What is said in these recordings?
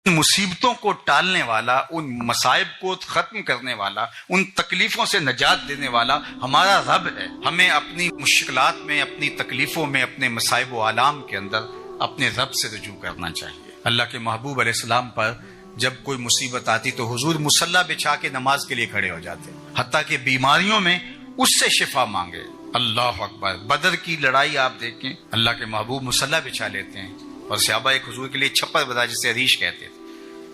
مصیبتوں کو ٹالنے والا، ان مصائب کو ختم کرنے والا، ان تکلیفوں سے نجات دینے والا ہمارا رب ہے۔ ہمیں اپنی مشکلات میں، اپنی تکلیفوں میں، اپنے مصائب و آلام کے اندر اپنے رب سے رجوع کرنا چاہیے۔ اللہ کے محبوب علیہ السلام پر جب کوئی مصیبت آتی تو حضور مصلی بچھا کے نماز کے لیے کھڑے ہو جاتے، حتیٰ کہ بیماریوں میں اس سے شفا مانگے۔ اللہ اکبر! بدر کی لڑائی آپ دیکھیں، اللہ کے محبوب مصلی بچھا لیتے ہیں اور صحابہ ایک حضور کے لیے چھپر بنا جسے ریش کہتے تھے،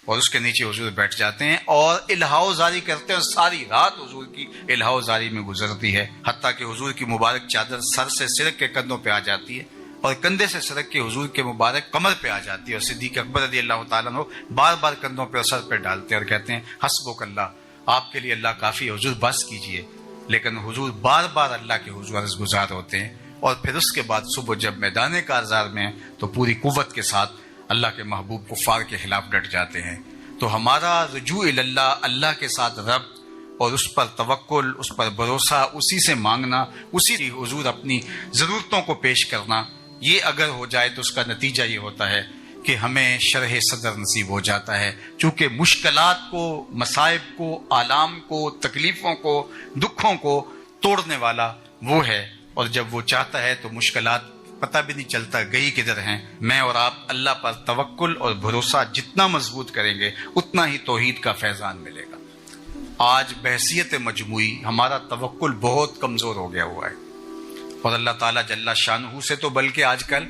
اور اس کے نیچے حضور بیٹھ جاتے ہیں اور الہاؤ زاری کرتے ہیں، اور ساری رات حضور کی الہاؤ زاری میں گزرتی ہے، حتیٰ کہ حضور کی مبارک چادر سر سے سرک کے کندھوں پہ آ جاتی ہے اور کندھے سے سرک کے حضور کے مبارک کمر پہ آ جاتی ہے، اور صدیق اکبر رضی اللہ تعالیٰ عنہ بار بار کندھوں پہ اور سر پہ ڈالتے ہیں اور کہتے ہیں حسبک اللہ، آپ کے لیے اللہ کافی ہے، حضور بس کیجئے۔ لیکن حضور بار بار اللہ کے حضور عرض گزار ہوتے ہیں، اور پھر اس کے بعد صبح جب میدان کارزار میں ہیں تو پوری قوت کے ساتھ اللہ کے محبوب کفار کے خلاف ڈٹ جاتے ہیں۔ تو ہمارا رجوع اللہ، اللہ کے ساتھ ربط اور اس پر توکل، اس پر بھروسہ، اسی سے مانگنا، اسی حضور اپنی ضرورتوں کو پیش کرنا، یہ اگر ہو جائے تو اس کا نتیجہ یہ ہوتا ہے کہ ہمیں شرح صدر نصیب ہو جاتا ہے، چونکہ مشکلات کو، مصائب کو، آلام کو، تکلیفوں کو، دکھوں کو توڑنے والا وہ ہے، اور جب وہ چاہتا ہے تو مشکلات پتہ بھی نہیں چلتا گئی کدھر ہیں۔ میں اور آپ اللہ پر توکل اور بھروسہ جتنا مضبوط کریں گے اتنا ہی توحید کا فیضان ملے گا۔ آج بحیثیت مجموعی ہمارا توکل بہت کمزور ہو گیا ہوا ہے، اور اللہ تعالیٰ جل شانہ سے تو بلکہ آج کل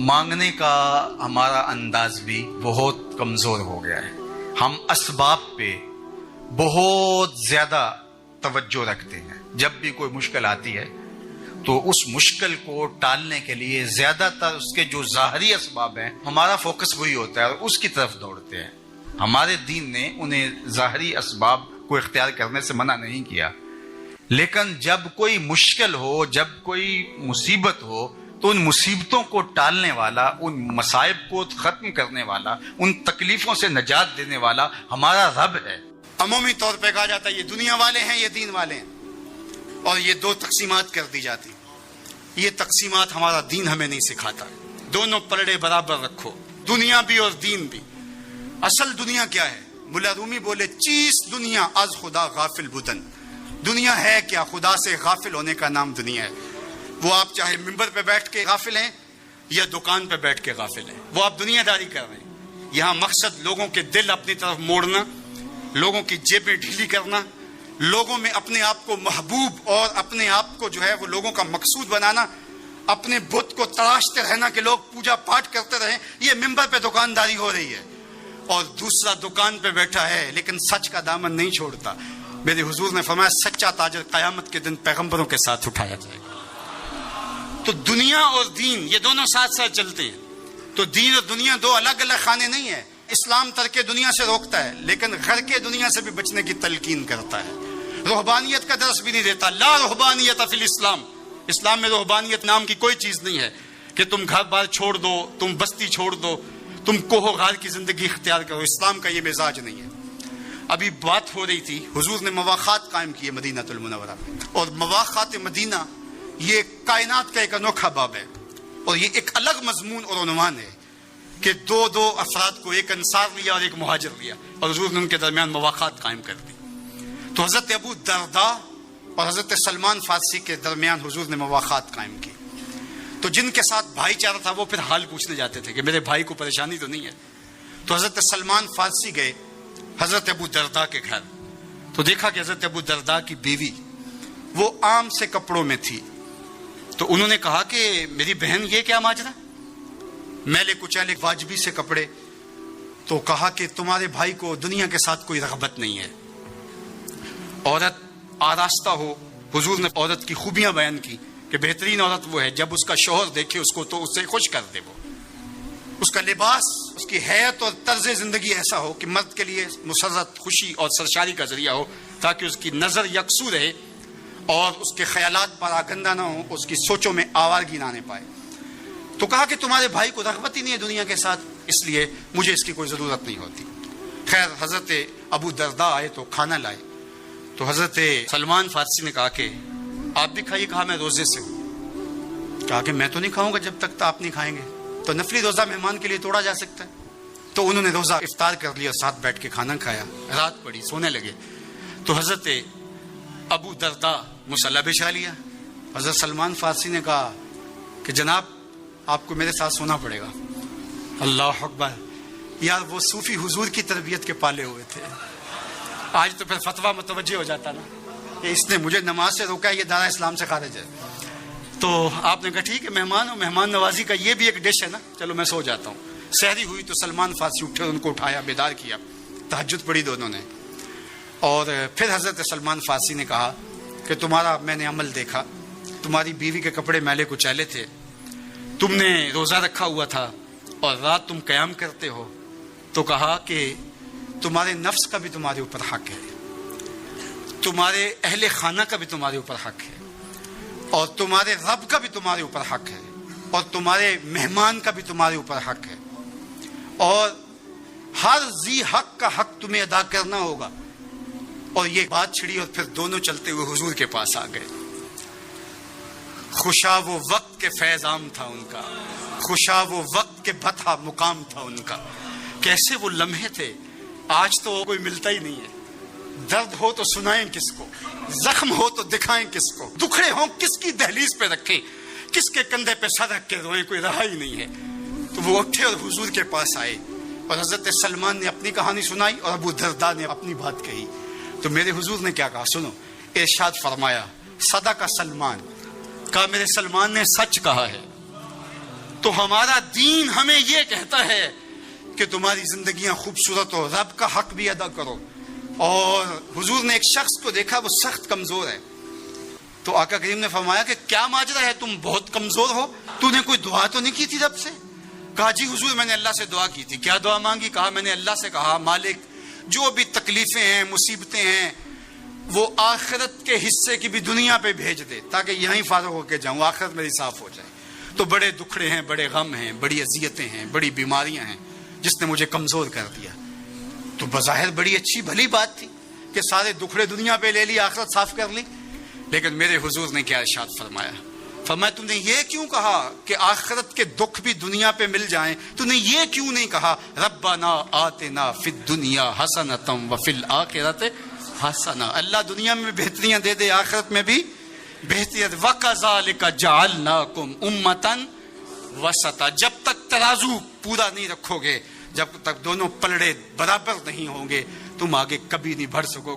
مانگنے کا ہمارا انداز بھی بہت کمزور ہو گیا ہے۔ ہم اسباب پہ بہت زیادہ توجہ رکھتے ہیں، جب بھی کوئی مشکل آتی ہے تو اس مشکل کو ٹالنے کے لیے زیادہ تر اس کے جو ظاہری اسباب ہیں ہمارا فوکس وہی ہوتا ہے اور اس کی طرف دوڑتے ہیں۔ ہمارے دین نے انہیں ظاہری اسباب کو اختیار کرنے سے منع نہیں کیا، لیکن جب کوئی مشکل ہو، جب کوئی مصیبت ہو تو ان مصیبتوں کو ٹالنے والا، ان مصائب کو ختم کرنے والا، ان تکلیفوں سے نجات دینے والا ہمارا رب ہے۔ عمومی طور پہ کہا جاتا ہے یہ دنیا والے ہیں، یہ دین والے ہیں، اور یہ دو تقسیمات کر دی جاتی۔ یہ تقسیمات ہمارا دین ہمیں نہیں سکھاتا۔ دونوں پلڑے برابر رکھو، دنیا بھی اور دین بھی۔ اصل دنیا کیا ہے؟ مولا رومی بولے چیز دنیا از خدا غافل بدن۔ دنیا ہے کیا؟ خدا سے غافل ہونے کا نام دنیا ہے۔ وہ آپ چاہے ممبر پہ بیٹھ کے غافل ہیں یا دکان پہ بیٹھ کے غافل ہیں، وہ آپ دنیا داری کر رہے ہیں۔ یہاں مقصد لوگوں کے دل اپنی طرف موڑنا، لوگوں کی جیبیں ڈھیلی کرنا، لوگوں میں اپنے آپ کو محبوب اور اپنے آپ کو جو ہے وہ لوگوں کا مقصود بنانا، اپنے بت کو تراشتے رہنا کہ لوگ پوجا پاٹ کرتے رہیں۔ یہ ممبر پہ دکانداری ہو رہی ہے، اور دوسرا دکان پہ بیٹھا ہے لیکن سچ کا دامن نہیں چھوڑتا۔ میرے حضور نے فرمایا سچا تاجر قیامت کے دن پیغمبروں کے ساتھ اٹھایا جائے گا۔ تو دنیا اور دین یہ دونوں ساتھ ساتھ چلتے ہیں۔ تو دین اور دنیا دو الگ الگ خانے نہیں ہیں۔ اسلام ترک دنیا سے روکتا ہے لیکن گھر کے دنیا سے بھی بچنے کی تلقین کرتا ہے۔ رہبانیت کا درس بھی نہیں دیتا۔ لا رہبانیت فی الاسلام، اسلام میں رہبانیت نام کی کوئی چیز نہیں ہے کہ تم گھر بار چھوڑ دو، تم بستی چھوڑ دو، تم کوہ غار کی زندگی اختیار کرو۔ اسلام کا یہ مزاج نہیں ہے۔ ابھی بات ہو رہی تھی، حضور نے مواخات قائم کیے مدینہ المنورہ میں، اور مواخات مدینہ یہ کائنات کا ایک انوکھا باب ہے، اور یہ ایک الگ مضمون اور عنوان ہے کہ دو افراد کو، ایک انصار لیا اور ایک مہاجر لیا، اور حضور نے ان کے درمیان مواخات قائم کر دی۔ تو حضرت ابو درداء اور حضرت سلمان فارسی کے درمیان حضور نے مواخات قائم کی۔ تو جن کے ساتھ بھائی چارہ تھا وہ پھر حال پوچھنے جاتے تھے کہ میرے بھائی کو پریشانی تو نہیں ہے۔ تو حضرت سلمان فارسی گئے حضرت ابو درداء کے گھر، تو دیکھا کہ حضرت ابو درداء کی بیوی وہ عام سے کپڑوں میں تھی۔ تو انہوں نے کہا کہ میری بہن یہ کیا ماجرا، میلے کچیلے واجبی سے کپڑے؟ تو کہا کہ تمہارے بھائی کو دنیا کے ساتھ کوئی رغبت نہیں ہے، عورت آراستہ ہو۔ حضور نے عورت کی خوبیاں بیان کی کہ بہترین عورت وہ ہے جب اس کا شوہر دیکھے اس کو تو اس سے خوش کر دے، وہ اس کا لباس، اس کی حیت اور طرز زندگی ایسا ہو کہ مرد کے لیے مسرت، خوشی اور سرشاری کا ذریعہ ہو، تاکہ اس کی نظر یکسو رہے اور اس کے خیالات پر آگندہ نہ ہو، اس کی سوچوں میں آوارگی نہ آنے پائے۔ تو کہا کہ تمہارے بھائی کو رغبت ہی نہیں ہے دنیا کے ساتھ، اس لیے مجھے اس کی کوئی ضرورت نہیں ہوتی۔ خیر حضرت ابو درداء آئے تو کھانا لائے، تو حضرت سلمان فارسی نے کہا کہ آپ بھی کھائیے۔ کہا میں روزے سے ہوں۔ کہا کہ میں تو نہیں کھاؤں گا جب تک آپ نہیں کھائیں گے۔ تو نفلی روزہ مہمان کے لیے توڑا جا سکتا ہے؟ تو انہوں نے روزہ افطار کر لیا، ساتھ بیٹھ کے کھانا کھایا، رات پڑی، سونے لگے تو حضرت ابو دردا مصلی بچھا لیا۔ حضرت سلمان فارسی نے کہا کہ جناب آپ کو میرے ساتھ سونا پڑے گا۔ اللہ اکبر! یار وہ صوفی حضور کی تربیت کے پالے ہوئے تھے، آج تو پھر فتویٰ متوجہ ہو جاتا نا کہ اس نے مجھے نماز سے روکا ہے، یہ دارا اسلام سے خارج ہے۔ تو آپ نے کہا ٹھیک ہے، مہمان ہو، مہمان نوازی کا یہ بھی ایک ڈش ہے نا، چلو میں سو جاتا ہوں۔ سحری ہوئی تو سلمان فارسی اٹھے، ان کو اٹھایا، بیدار کیا، تہجد پڑھی دونوں نے۔ اور پھر حضرت سلمان فارسی نے کہا کہ تمہارا میں نے عمل دیکھا، تمہاری بیوی کے کپڑے میلے کچیلے تھے، تم نے روزہ رکھا ہوا تھا اور رات تم قیام کرتے ہو، تو کہا کہ تمہارے نفس کا بھی تمہارے اوپر حق ہے، تمہارے اہل خانہ کا بھی تمہارے اوپر حق ہے، اور تمہارے رب کا بھی تمہارے اوپر حق ہے، اور تمہارے مہمان کا بھی تمہارے اوپر حق ہے، اور ہر ذی حق کا حق تمہیں ادا کرنا ہوگا۔ اور یہ بات چھڑی اور پھر دونوں چلتے ہوئے حضور کے پاس آ گئے۔ خوشا وہ وقت کے فیض عام تھا ان کا، خوشا وہ وقت کے بطحا مقام تھا ان کا۔ کیسے وہ لمحے تھے، آج تو کوئی ملتا ہی نہیں ہے۔ درد ہو تو سنائیں کس کو، زخم ہو تو دکھائیں کس کو، دکھڑے ہوں کس کی دہلیز پہ رکھیں، کس کے کندھے پہ سر رکھ کے روئیں، کوئی رہا ہی نہیں ہے۔ تو وہ اٹھے اور حضور کے پاس آئے، اور حضرت سلمان نے اپنی کہانی سنائی اور ابو درداء نے اپنی بات کہی۔ تو میرے حضور نے کیا کہا سنو، ارشاد فرمایا صدق سلمان، کہا میرے سلمان نے سچ کہا ہے۔ تو ہمارا دین ہمیں یہ کہتا ہے کہ تمہاری زندگیاں خوبصورت ہو، رب کا حق بھی ادا کرو۔ اور حضور نے ایک شخص کو دیکھا، وہ سخت کمزور ہے، تو آقا کریم نے فرمایا کہ کیا ماجرا ہے، تم بہت کمزور ہو، تو نے کوئی دعا تو نہیں کی تھی رب سے؟ کہا جی حضور میں نے اللہ سے دعا کی تھی۔ کیا دعا مانگی؟ کہا میں نے اللہ سے کہا مالک جو بھی تکلیفیں ہیں، مصیبتیں ہیں، وہ آخرت کے حصے کی بھی دنیا پہ بھیج دے تاکہ یہیں فارغ ہو کے جاؤں، آخرت میری صاف ہو جائے۔ تو بڑے دکھڑے ہیں، بڑے غم ہیں، بڑی اذیتیں ہیں، بڑی بیماریاں ہیں، جس نے مجھے کمزور کر دیا۔ تو بظاہر بڑی اچھی بھلی بات تھی کہ سارے دکھڑے دنیا پہ لے لی، آخرت صاف کر لی۔ لیکن میرے حضور نے کیا ارشاد فرمایا؟ فرمایا تم نے یہ کیوں کہا کہ آخرت کے دکھ بھی دنیا پہ مل جائیں؟ تم نے یہ کیوں نہیں کہا ربنا آتنا فی الدنیا حسنۃ وفی الآخرۃ حسنہ، اللہ دنیا میں بہتریاں دے دے، آخرت میں بھی بہتریت۔ وَكَذَلِكَ جَعَلْنَاكُمْ أُمَّةً وَسَطًا، جب تک ترازو پورا نہیں رکھو گے، جب تک دونوں پلڑے برابر نہیں ہوں گے، تم آگے کبھی نہیں بڑھ سکو